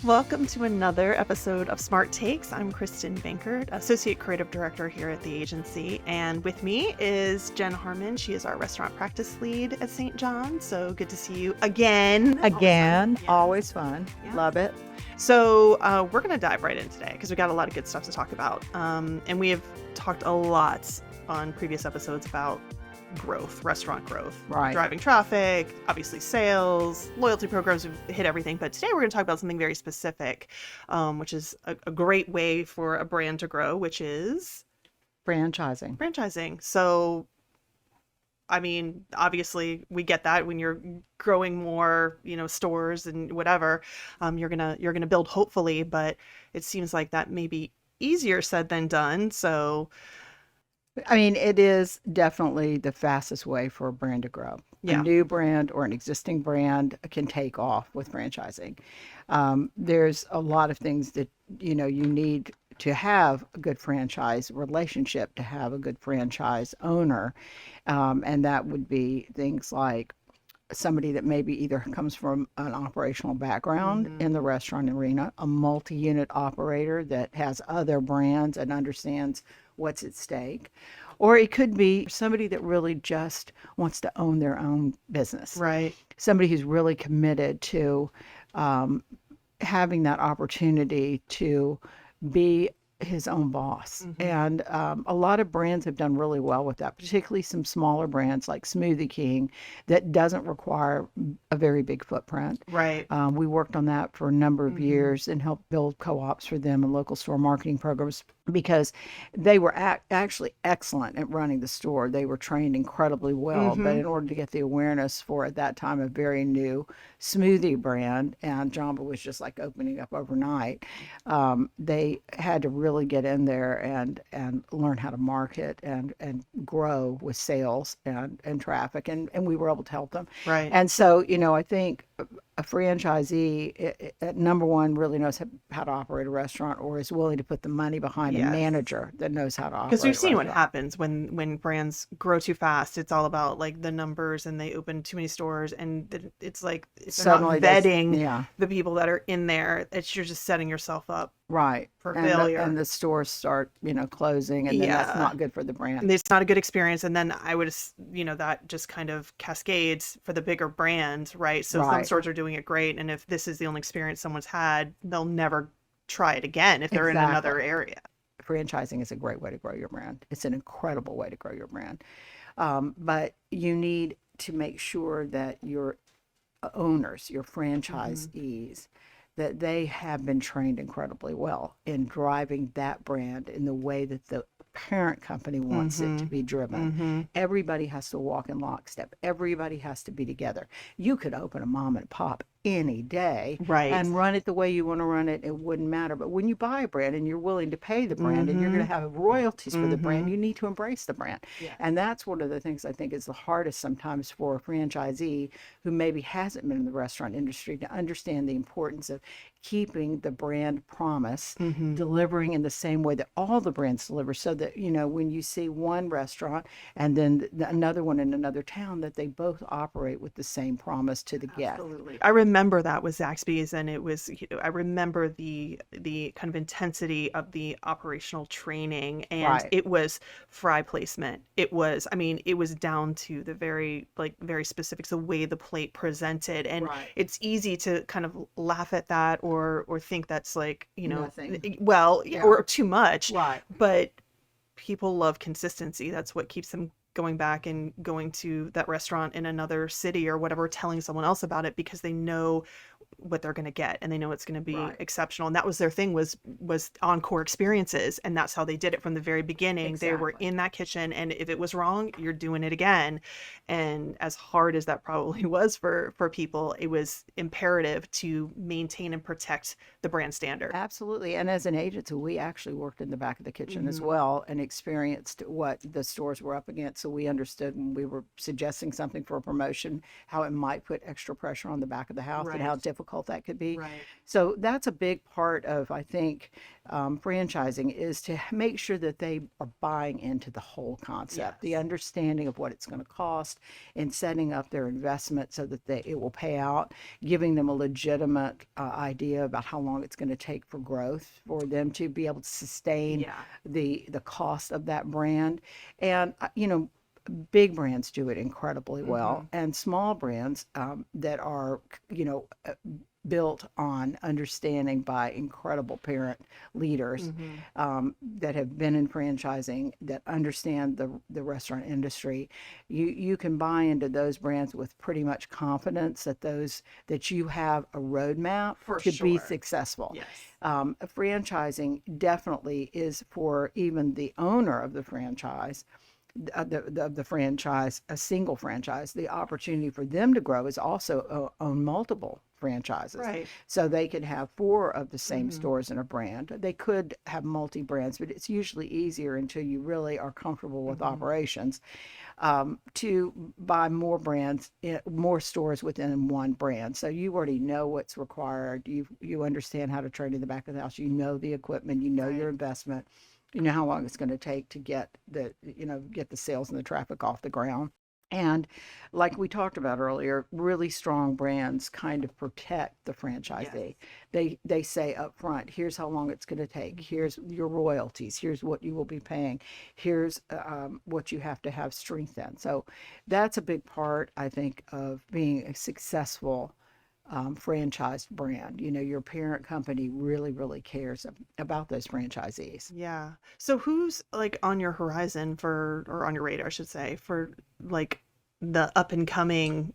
Welcome to another episode of Smart Takes. I'm Kristen Bankert, Associate Creative Director here at the agency. And with me is Jen Harmon. She is our restaurant practice lead at St. John. So good to see you again. Always fun. Yeah. Love it. So we're going to dive right in today because we got a lot of good stuff to talk about. And we have talked a lot on previous episodes about growth, restaurant growth, Right. driving traffic, obviously sales, loyalty programs. We've hit everything, but today we're going to talk about something very specific, which is a great way for a brand to grow, which is franchising. So I mean, obviously we get that when you're growing more, stores and whatever, you're gonna build hopefully, but it seems like that may be easier said than done. So I mean, it is definitely the fastest way for a brand to grow. yeah. A new brand or an existing brand can take off with franchising. There's a lot of things that, you need to have a good franchise relationship, to have a good franchise owner. And that would be things like somebody that maybe either comes from an operational background in the restaurant arena, a multi-unit operator that has other brands and understands what's at stake, or it could be somebody that really just wants to own their own business. Right. Somebody who's really committed to having that opportunity to be his own boss. And a lot of brands have done really well with that, particularly some smaller brands like Smoothie King that doesn't require a very big footprint. Right. We worked on that for a number of years and helped build co-ops for them and local store marketing programs because they were actually excellent at running the store. They were trained incredibly well, but in order to get the awareness for, at that time, a very new smoothie brand, and Jamba was just like opening up overnight, they had to really get in there and learn how to market and grow with sales and traffic, and we were able to help them. Right. And so, I think a franchisee, number one, really knows how to operate a restaurant, or is willing to put the money behind a Yes. manager that knows how to operate. Because we've a seen what restaurant. happens when brands grow too fast. It's all about like the numbers, and they open too many stores, and it's like if they're not Suddenly vetting the people that are in there, you're just setting yourself up Right. for And failure. and the stores start, closing, and then that's Yeah. not good for the And brand. it's not a good experience. And then I would, that just kind of cascades for the bigger brands, right? So some Right. stores are doing it great, and if this is the only experience someone's had, they'll never try it again if they're in another Exactly. area. Franchising is a great way to grow your brand. It's an incredible way to grow your brand. But you need to make sure that your owners, your franchisees, that they have been trained incredibly well in driving that brand in the way that the parent company wants it to be driven. Everybody has to walk in lockstep. Everybody has to be together. You could open a mom and pop any day Right. and run it the way you want to run it. It wouldn't matter. But when you buy a brand and you're willing to pay the brand and you're going to have royalties for the brand, you need to embrace the brand. Yes. And that's one of the things I think is the hardest sometimes for a franchisee who maybe hasn't been in the restaurant industry to understand the importance of keeping the brand promise, delivering in the same way that all the brands deliver, so that, when you see one restaurant and then another one in another town, that they both operate with the same promise to the guest. Absolutely. I remember that with Zaxby's, and it was, I remember the kind of intensity of the operational training, and Right. it was fry placement. It was, it was down to the very specifics, the way the plate presented. And Right. it's easy to kind of laugh at that or think that's like, Nothing. well, Yeah. or too much. Right. But people love consistency. That's what keeps them going back and going to that restaurant in another city or whatever, telling someone else about it, because they know what they're going to get and they know it's going to be Right. exceptional. And that was their thing, was encore experiences, and that's how they did it from the very beginning. They were Exactly. in that kitchen, and if it was wrong, you're doing it again. And as hard as that probably was for people, it was imperative to maintain and protect the brand standard. Absolutely. And as an agency, we actually worked in the back of the kitchen as well and experienced what the stores were up against. So we understood when we were suggesting something for a promotion, how it might put extra pressure on the back of the house and how Right. difficult difficult that could be. Right. So that's a big part of, I think, franchising is to make sure that they are buying into the whole concept, the Yes. understanding of what it's going to cost, and setting up their investment so that it will pay out, giving them a legitimate idea about how long it's going to take for growth for them to be able to sustain Yeah. the cost of that brand. And big brands do it incredibly well, Hmm. and small brands that are built on understanding by incredible parent leaders Hmm. that have been in franchising, that understand the restaurant industry. You can buy into those brands with pretty much confidence that you have a roadmap For to be sure. successful. Yes. Franchising definitely is for even the owner of the franchise, the franchise, a single franchise. The opportunity for them to grow is also own multiple franchises. Right. So they could have four of the same Hmm. stores in a brand. They could have multi brands, but it's usually easier until you really are comfortable with Hmm. operations to buy more brands, more stores within one brand. So you already know what's required. You understand how to train in the back of the house. You know the equipment. You know your Right. investment. You know how long it's going to take to get the sales and the traffic off the ground. And like we talked about earlier, really strong brands kind of protect the Yes. franchisee. They say up front, here's how long it's going to take. Hmm. Here's your royalties. Here's what you will be paying. Here's what you have to have strength in. So that's a big part, I think, of being a successful franchised brand. Your parent company really, really cares about those franchisees. Yeah. So who's like on your horizon for, or on your radar, I should say, for like the up and coming,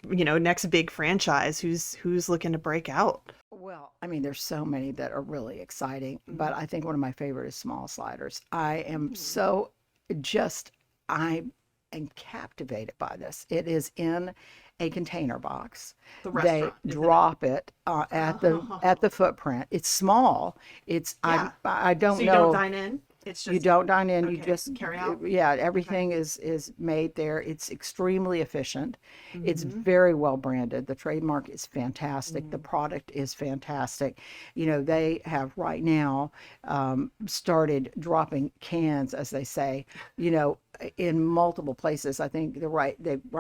next big franchise who's looking to break out? Well, I mean, there's so many that are really exciting, but Mhm. I think one of my favorite is Small Sliders. I am Mm. so just, I am captivated by this. It is in a container box. The They restaurant, isn't it? drop it at the Oh, footprint. It's small. yeah. I So don't you don't know. dine in? It's You just don't dine in, you okay, just, carry out? yeah, Okay. everything is made there. It's extremely efficient. It's Mm-hmm. very well branded. The trademark is fantastic. The Mm. product is fantastic. They have right now started dropping cans, as they say, you know, in multiple places. I think right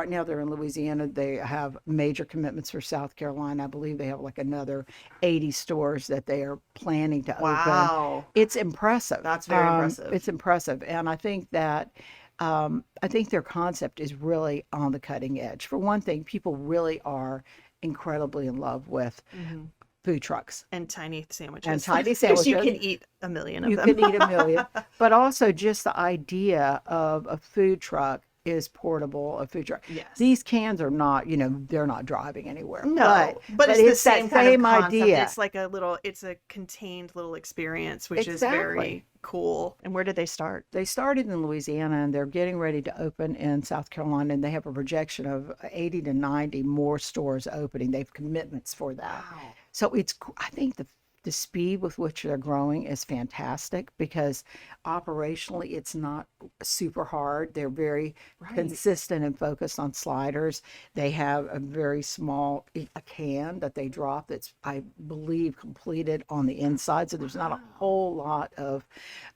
now they're in Louisiana. They have major commitments for South Carolina. I believe they have like another 80 stores that they are planning to open. Wow. It's impressive. That's very impressive. It's impressive, and I think their concept is really on the cutting edge. For one thing, people really are incredibly in love with Hmm. food trucks And tiny and sandwiches, tiny because you sandwiches. can eat a million of You them. could eat a million, but also just the idea of a food truck is portable, a food truck. Yes. These cans are not, they're not driving anywhere, No, but but it's the it's that same kind of same concept. idea. It's a contained little experience, which is Exactly. very cool. And where did they start? They started in Louisiana and they're getting ready to open in South Carolina, and they have a projection of 80 to 90 more stores opening. They have commitments for that. Wow. So I think the speed with which they're growing is fantastic because operationally it's not super hard. They're very Right. consistent and focused on sliders. They have a very small a can that they drop that's, I believe, completed on the inside. So there's not a Wow. whole lot of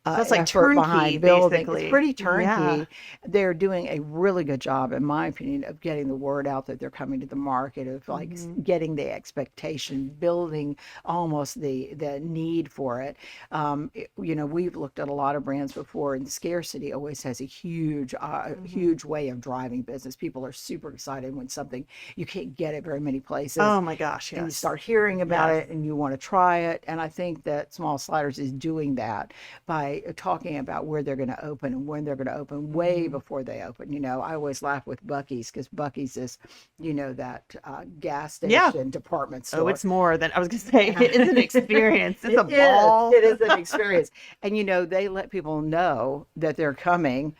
So that's like effort turnkey, behind building. It's basically. pretty Yeah. turnkey. They're doing a really good job, in my opinion, of getting the word out that they're coming to the market, of like Hmm. getting the expectation, building almost the need for it. We've looked at a lot of brands before, and scarcity always has a Hmm. huge way of driving business. People are super excited when something you can't get at very many places, Oh my gosh, and you yes. start hearing about Yes. it and you want to try it. And I think that Small Sliders is doing that by talking about where they're going to open and when they're going to open way Hmm. before they open. I always laugh with Buc-ee's because Buc-ee's is, that gas Yeah. station department Oh, store. it's more than I was gonna say. Isn't it experience. It's a It is. ball. It is an experience. And, they let people know that they're coming.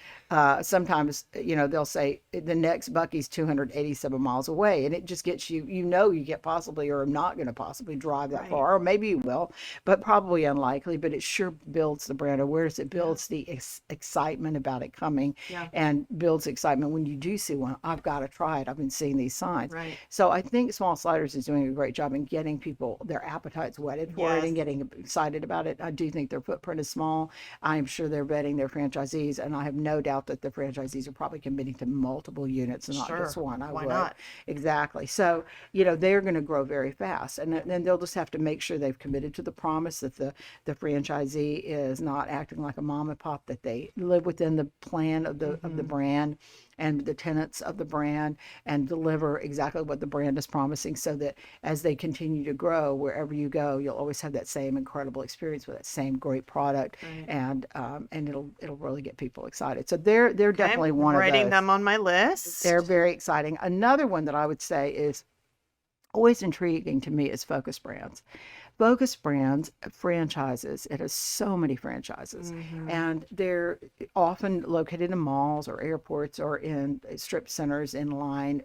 Sometimes, they'll say the next Bucky's 287 miles away. And it just gets you, you get possibly or not going to possibly drive that Right. far. Or maybe you will, but probably unlikely. But it sure builds the brand awareness. It builds the excitement about it coming Yeah. and builds excitement when you do see one. I've got to try it. I've been seeing these signs. Right. So I think Small Sliders is doing a great job in getting people their appetites whetted for it Yes. and getting excited about it. I do think their footprint is small. I'm sure they're vetting their franchisees, and I have no doubt that the franchisees are probably committing to multiple units and not just Sure. one. I Why would. not? Exactly. So, they're going to grow very fast, and then they'll just have to make sure they've committed to the promise that the franchisee is not acting like a mom and pop, that they live within the plan of the brand and the tenets of the brand and deliver exactly what the brand is promising, so that as they continue to grow, wherever you go, you'll always have that same incredible experience with that same great product. Right. And it'll really get people excited. So they're Okay. definitely one of Writing those. them on my list. They're very exciting. Another one that I would say is always intriguing to me is Focus Brands. Focus Brands franchises. It has so many franchises, and they're often located in malls or airports or in strip centers, in line,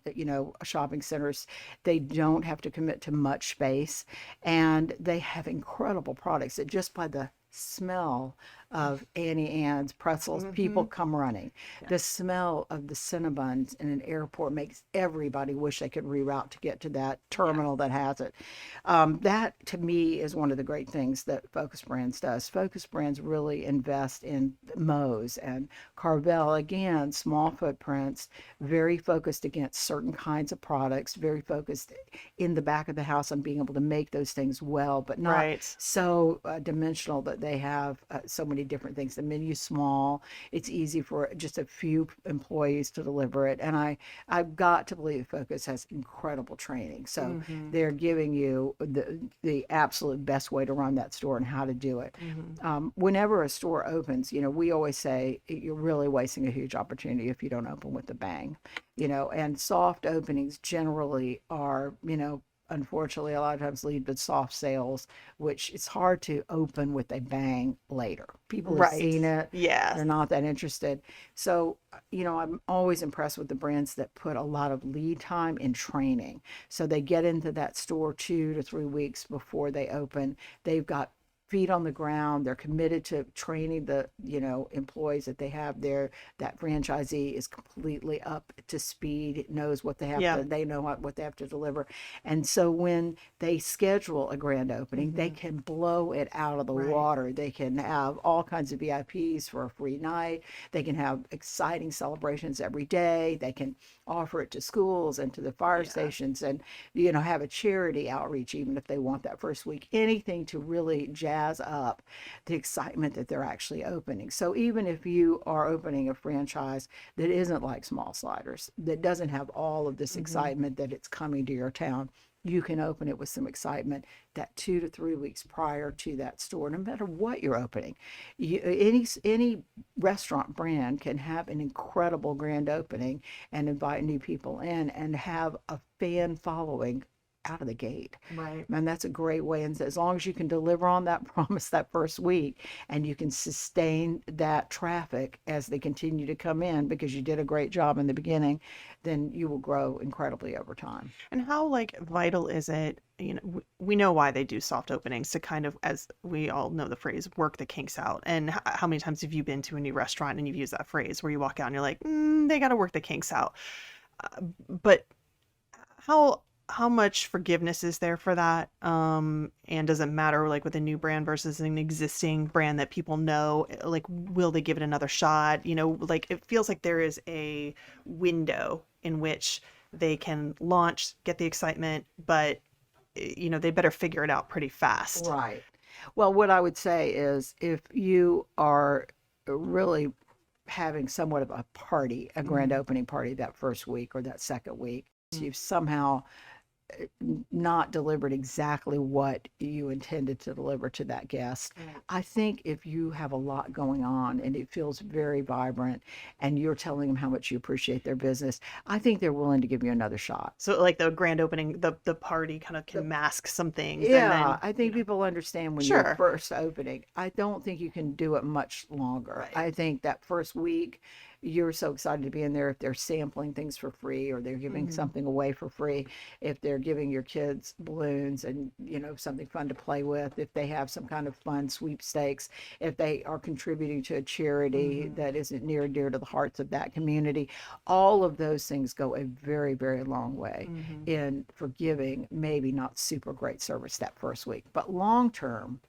shopping centers. They don't have to commit to much space, and they have incredible products that just by the smell of Annie Ann's pretzels, people come running. The smell of the Cinnabons in an airport makes everybody wish they could reroute to get to that terminal that has it. That to me is one of the great things that Focus Brands does. Focus Brands really invest in Moe's and Carvel. Again, small footprints, very focused against certain kinds of products, very focused in the back of the house on being able to make those things well, but not Right. so dimensional that they have so many different things. The menu's small. It's easy for just a few employees to deliver it. And I've got to believe Focus has incredible training. So they're giving you the absolute best way to run that store and how to do it. Whenever a store opens, we always say you're really wasting a huge opportunity if you don't open with a bang. And soft openings generally are, unfortunately, a lot of times lead with soft sales, which it's hard to open with a bang later. People have Right. seen it. Yes. They're not that interested. So, I'm always impressed with the brands that put a lot of lead time in training. So they get into that store 2 to 3 weeks before they open. They've got feet on the ground. They're committed to training the, employees that they have there. That franchisee is completely up to speed, knows what they have Yeah. to, they know what they have to deliver. And so when they schedule a grand opening, they can blow it out of the Right. water. They can have all kinds of VIPs for a free night. They can have exciting celebrations every day. They can offer it to schools and to the fire stations, and have a charity outreach even if they want that first week. Anything to really jazz up the excitement that they're actually opening. So even if you are opening a franchise that isn't like Small Sliders, that doesn't have all of this excitement that it's coming to your town, you can open it with some excitement that 2 to 3 weeks prior to that store, no matter what you're opening. Any restaurant brand can have an incredible grand opening and invite new people in and have a fan following out of the gate. Right. And that's a great way. And as long as you can deliver on that promise that first week and you can sustain that traffic as they continue to come in because you did a great job in the beginning, then you will grow incredibly over time. And how vital is it? We know why they do soft openings to kind of, as we all know the phrase, work the kinks out. And how many times have you been to a new restaurant and you've used that phrase where you walk out and you're like, they got to work the kinks out. But how much forgiveness is there for that? And does it matter with a new brand versus an existing brand that people know? Will they give it another shot? It feels like there is a window in which they can launch, get the excitement, but they better figure it out pretty fast. Right. Well, what I would say is if you are really having somewhat of a party, a grand opening party that first week or that second week, you've somehow not delivered exactly what you intended to deliver to that guest. Right. I think if you have a lot going on and it feels very vibrant and you're telling them how much you appreciate their business, I think they're willing to give you another shot. So like the grand opening, the party kind of can mask some things, and Yeah, then I think people understand when you're sure, first opening. I don't think you can do it much longer. right. I think that first week, you're so excited to be in there if they're sampling things for free or they're giving Mhm. something away for free, if they're giving your kids balloons and, something fun to play with, if they have some kind of fun sweepstakes, if they are contributing to a charity Mhm. that isn't near and dear to the hearts of that community. All of those things go a very, very long way Mhm. in forgiving maybe not super great service that first week. But long term,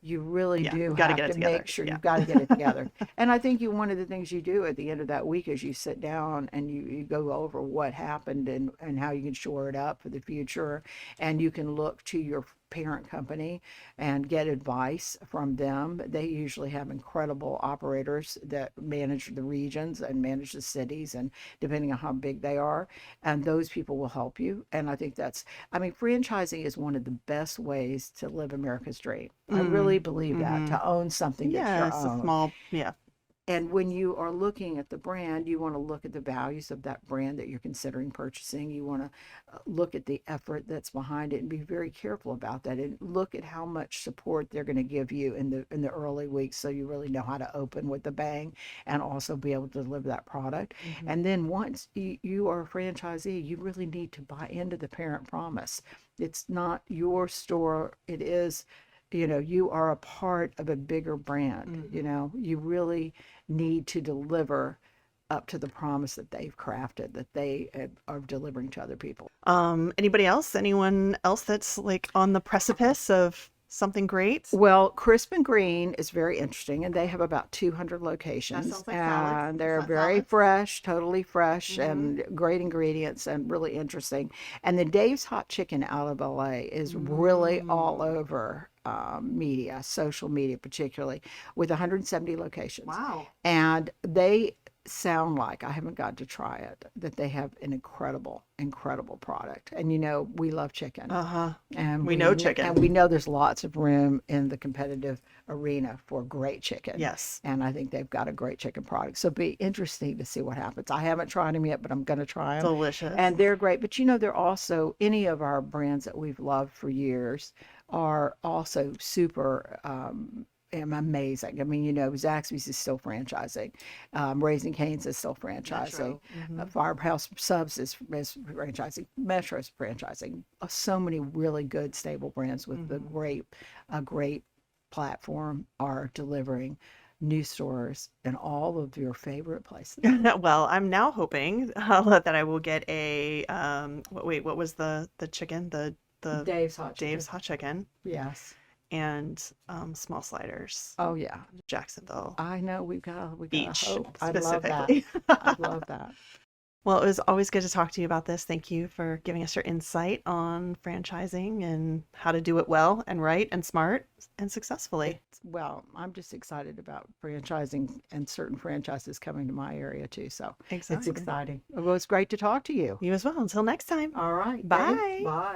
you really Yeah, do got to have get it to together. make sure Yeah. you've got to get it together. And I think one of the things you do at the end of that week is you sit down and you go over what happened and how you can shore it up for the future. And you can look to your parent company and get advice from them. They usually have incredible operators that manage the regions and manage the cities, and depending on how big they are, and those people will help you. And I think I mean, franchising is one of the best ways to live America's dream. I really Mm. believe that, Mhm. to own something that's your Yes, a own. small, yeah. And when you are looking at the brand, you want to look at the values of that brand that you're considering purchasing. You want to look at the effort that's behind it and be very careful about that, and look at how much support they're going to give you in the early weeks, so you really know how to open with a bang and also be able to deliver that product. Mhm. And then once you are a franchisee, you really need to buy into the parent promise. It's not your store, it is, you are a part of a bigger brand. Mhm. You really need to deliver up to the promise that they've crafted, that they are delivering to other people. Anybody else? Anyone else that's like on the precipice of something great? Well, Crisp and Green is very interesting, and they have about 200 That locations, sounds like salads. and Is they're that very salads? fresh, totally fresh, Mm-hmm. and great ingredients, and really interesting. And the Dave's Hot Chicken out of LA is really all Mm. over media, social media particularly, with 170 locations. Wow. And they sound like, I haven't got to try it, that they have an incredible, incredible product. And we love chicken. Uh-huh. And We know we chicken. know there's lots of room in the competitive arena for great chicken. Yes. And I think they've got a great chicken product. So it'll be interesting to see what happens. I haven't tried them yet, but I'm going to try them. Delicious. And they're great. But they're also, any of our brands that we've loved for years are also super amazing. I mean, Zaxby's is still franchising. Raising Cane's is still franchising. Metro. Mm-hmm. Firehouse Subs is franchising. Metro's franchising. So many really good, stable brands with Mm-hmm. a great platform are delivering new stores in all of your favorite places. Well, I'm now hoping that I will get a wait, what was the chicken? The Dave's Hot Dave's Chicken. hot chicken Yes. and small sliders. Oh yeah. Jacksonville I know we got a Beach hope. I love that. specifically. I love that. Well, it was always good to talk to you about this. Thank you for giving us your insight on franchising and how to do it well and right and smart and successfully. Well, I'm just excited about franchising and certain franchises coming to my area too. So it's Exactly. exciting. Well, it's great to talk to you. You as well. Until next time. All right. Bye. Thanks. Bye.